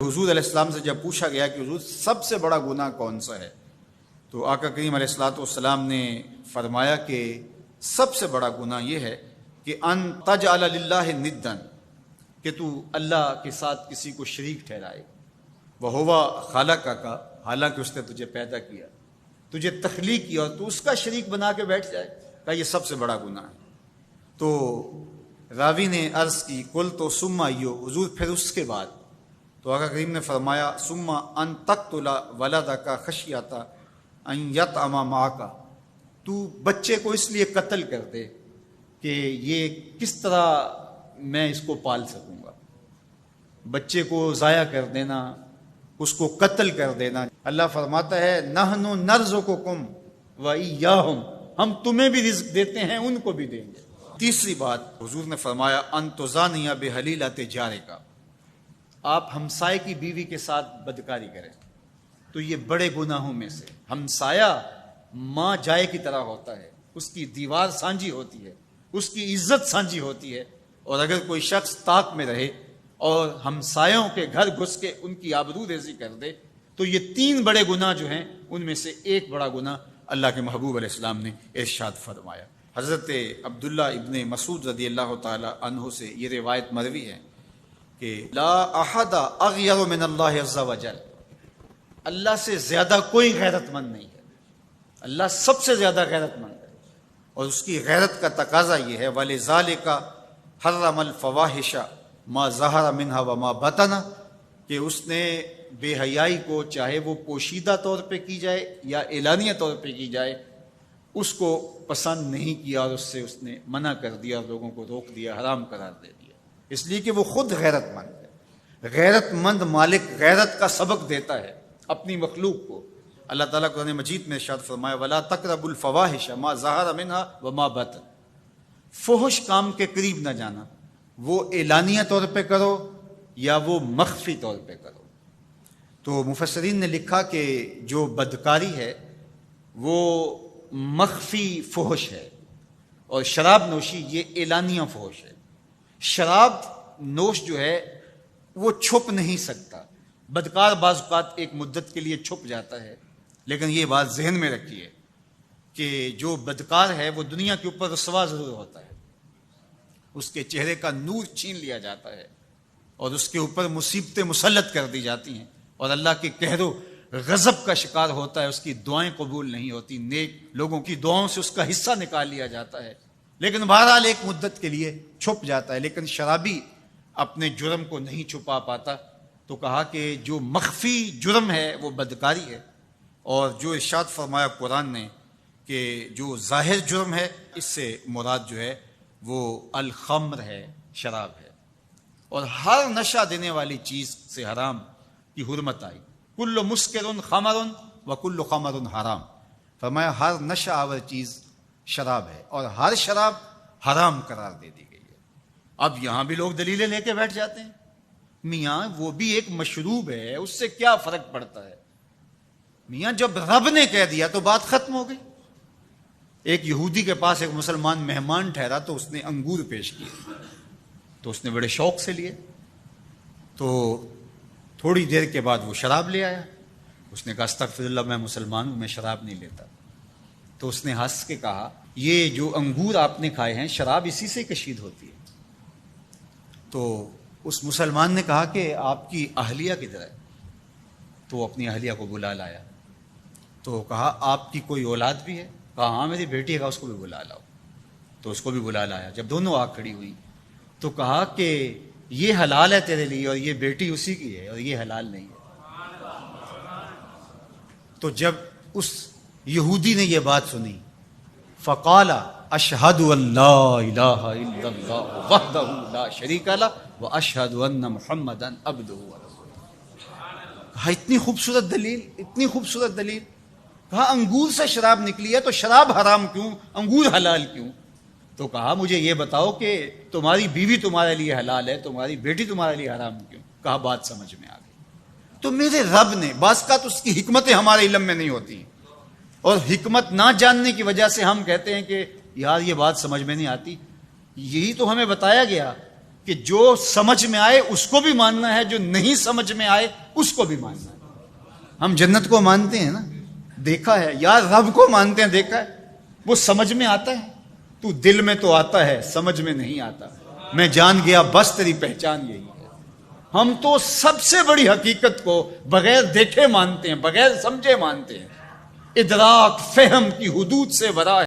حضور علیہ السلام سے جب پوچھا گیا کہ حضور سب سے بڑا گناہ کون سا ہے، تو آقا کریم علیہ الصلوۃ والسلام نے فرمایا کہ سب سے بڑا گناہ یہ ہے کہ ان تجعل للہ ندا، کہ تو اللہ کے ساتھ کسی کو شریک ٹھہرائے، وہو خلقک، حالانکہ اس نے تجھے پیدا کیا، تجھے تخلیق کیا، اور تو اس کا شریک بنا کے بیٹھ جائے، کہ یہ سب سے بڑا گناہ ہے۔ تو راوی نے عرض کی قلت ثم ایو، حضور پھر اس کے بعد؟ تو آقا کریم نے فرمایا ثم ان تقتل ولدک خشیۃ ان یطعم معک، تو بچے کو اس لیے قتل کر دے کہ یہ کس طرح میں اس کو پال سکوں گا۔ بچے کو ضائع کر دینا، اس کو قتل کر دینا۔ اللہ فرماتا ہے نحن نرزقکم وایاہم، ہم تمہیں بھی رزق دیتے ہیں، ان کو بھی دیں گے۔ تیسری بات حضور نے فرمایا ان تزانی بحلیلۃ جارک، آپ ہمسائے کی بیوی کے ساتھ بدکاری کریں، تو یہ بڑے گناہوں میں سے۔ ہمسایہ ماں جائے کی طرح ہوتا ہے، اس کی دیوار سانجھی ہوتی ہے، اس کی عزت سانجھی ہوتی ہے، اور اگر کوئی شخص طاق میں رہے اور ہمسایوں کے گھر گھس کے ان کی آبرو ریزی کر دے، تو یہ تین بڑے گناہ جو ہیں ان میں سے ایک بڑا گناہ اللہ کے محبوب علیہ السلام نے ارشاد فرمایا۔ حضرت عبداللہ ابن مسعود رضی اللہ تعالی عنہ سے یہ روایت مروی ہے کہ لا احد اغیر من اللہ عز وجل، اللہ سے زیادہ کوئی غیرت مند نہیں ہے، اللہ سب سے زیادہ غیرت مند ہے، اور اس کی غیرت کا تقاضا یہ ہے وَلِذَالِكَ حَرَّمَ الْفَوَاحِشَ مَا ظَهَرَ مِنْهَا وَمَا بَطَنَ، کہ اس نے بے حیائی کو چاہے وہ پوشیدہ طور پہ کی جائے یا اعلانیہ طور پہ کی جائے، اس کو پسند نہیں کیا، اور اس سے اس نے منع کر دیا، اور لوگوں کو روک دیا، حرام قرار دے دیا، اس لیے کہ وہ خود غیرت مند ہے۔ غیرت مند مالک غیرت کا سبق دیتا ہے اپنی مخلوق کو۔ اللہ تعالیٰ قرآن مجید میں ارشاد فرمایا وَلَا تَقْرَبُوا الْفَوَاحِشَ مَا ظَهَرَ مِنْهَا وَمَا بَطَنَ، فحش کام کے قریب نہ جانا، وہ اعلانیہ طور پہ کرو یا وہ مخفی طور پہ کرو۔ تو مفسرین نے لکھا کہ جو بدکاری ہے وہ مخفی فحش ہے، اور شراب نوشی یہ اعلانیہ فحش ہے۔ شراب نوش جو ہے وہ چھپ نہیں سکتا، بدکار بعض اوقات ایک مدت کے لیے چھپ جاتا ہے، لیکن یہ بات ذہن میں رکھیے کہ جو بدکار ہے وہ دنیا کے اوپر رسوا ضرور ہوتا ہے، اس کے چہرے کا نور چھین لیا جاتا ہے، اور اس کے اوپر مصیبتیں مسلط کر دی جاتی ہیں، اور اللہ کے قہر و غضب کا شکار ہوتا ہے، اس کی دعائیں قبول نہیں ہوتی، نیک لوگوں کی دعاؤں سے اس کا حصہ نکال لیا جاتا ہے، لیکن بہرحال ایک مدت کے لیے چھپ جاتا ہے۔ لیکن شرابی اپنے جرم کو نہیں چھپا پاتا، تو کہا کہ جو مخفی جرم ہے وہ بدکاری ہے، اور جو ارشاد فرمایا قرآن نے کہ جو ظاہر جرم ہے، اس سے مراد جو ہے وہ الخمر ہے، شراب ہے، اور ہر نشہ دینے والی چیز سے حرام کی حرمت آئی۔ کل مسکر خمر وکل خمر حرام، فرمایا ہر نشہ آور چیز شراب ہے، اور ہر شراب حرام قرار دے دی گئی ہے۔ اب یہاں بھی لوگ دلیلیں لے کے بیٹھ جاتے ہیں، میاں وہ بھی ایک مشروب ہے، اس سے کیا فرق پڑتا ہے؟ میاں جب رب نے کہہ دیا تو بات ختم ہو گئی۔ ایک یہودی کے پاس ایک مسلمان مہمان ٹھہرا، تو اس نے انگور پیش کیے، تو اس نے بڑے شوق سے لیے، تو تھوڑی دیر کے بعد وہ شراب لے آیا۔ اس نے کہا استغفر اللہ، میں مسلمان ہوں، میں شراب نہیں لیتا۔ تو اس نے ہنس کے کہا یہ جو انگور آپ نے کھائے ہیں شراب اسی سے کشید ہوتی ہے۔ تو اس مسلمان نے کہا کہ آپ کی اہلیہ کدھر ہے؟ تو وہ اپنی اہلیہ کو بلا لایا، تو کہا آپ کی کوئی اولاد بھی ہے؟ کہا ہاں میری بیٹی ہے، اس کو بھی بلا لاؤ۔ تو اس کو بھی بلا لایا۔ جب دونوں آ کھڑی ہوئی تو کہا کہ یہ حلال ہے تیرے لیے، اور یہ بیٹی اسی کی ہے، اور یہ حلال نہیں ہے۔ تو جب اس یہودی نے یہ بات سنی فقال اشہد ان لا الہ الا اللہ وحدہ لا شریک لہ واشہد ان محمدا عبدہ ورسولہ، کہا اتنی خوبصورت دلیل، اتنی خوبصورت دلیل۔ کہا انگور سے شراب نکلی ہے تو شراب حرام کیوں، انگور حلال کیوں؟ تو کہا مجھے یہ بتاؤ کہ تمہاری بیوی تمہارے لیے حلال ہے، تمہاری بیٹی تمہارے لیے حرام کیوں؟ کہا بات سمجھ میں آ گئی۔ تو میرے رب نے، بعض کا تو اس کی حکمتیں ہمارے علم میں نہیں ہوتی، اور حکمت نہ جاننے کی وجہ سے ہم کہتے ہیں کہ یار یہ بات سمجھ میں نہیں آتی۔ یہی تو ہمیں بتایا گیا کہ کہ جو سمجھ میں آئے اس کو بھی ماننا ہے، جو نہیں سمجھ میں آئے اس کو بھی ماننا ہے۔ ہم جنت کو مانتے ہیں نا، دیکھا ہے، یار رب کو مانتے ہیں، دیکھا ہے، وہ سمجھ میں آتا ہے، تو دل میں تو آتا ہے، سمجھ میں نہیں آتا۔ میں جان گیا بس تیری پہچان یہی ہے۔ ہم تو سب سے بڑی حقیقت کو بغیر دیکھے مانتے ہیں، بغیر سمجھے مانتے ہیں۔ ادراک فہم کی حدود سے ورا